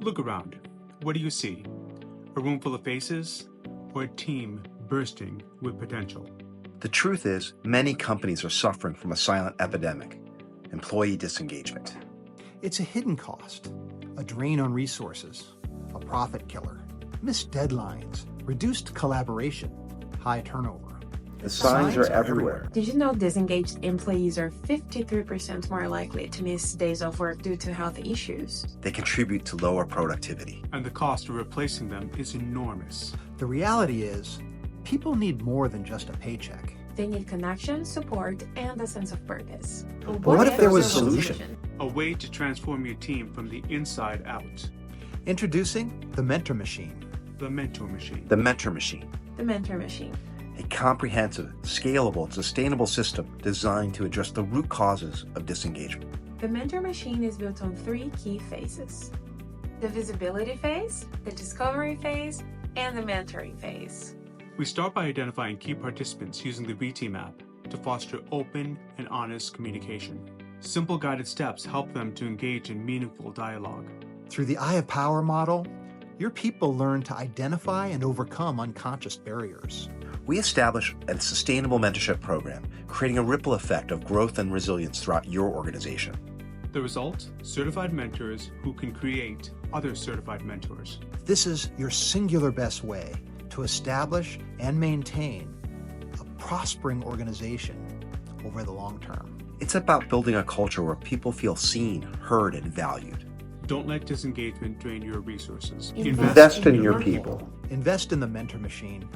Look around. What do you see? A room full of faces, or a team bursting with potential? The truth is, many companies are suffering from a silent epidemic: employee disengagement. It's a hidden cost, a drain on resources, a profit killer, missed deadlines, reduced collaboration, high turnover. The signs are everywhere. Did you know disengaged employees are 53% more likely to miss days of work due to health issues? They contribute to lower productivity. And the cost of replacing them is enormous. The reality is, people need more than just a paycheck. They need connection, support, and a sense of purpose. But what if there was a solution? A way to transform your team from the inside out. Introducing the Mentor Machine. The Mentor Machine. The Mentor Machine. The Mentor Machine. A comprehensive, scalable, and sustainable system designed to address the root causes of disengagement. The Mentor Machine is built on 3 key phases: the visibility phase, the discovery phase, and the mentoring phase. We start by identifying key participants using the VT map to foster open and honest communication. Simple guided steps help them to engage in meaningful dialogue. Through the Eye of Power model, your people learn to identify and overcome unconscious barriers. We establish a sustainable mentorship program, creating a ripple effect of growth and resilience throughout your organization. The result? Certified mentors who can create other certified mentors. This is your singular best way to establish and maintain a prospering organization over the long term. It's about building a culture where people feel seen, heard, and valued. Don't let disengagement drain your resources. Invest in your people. Invest in the Mentor Machine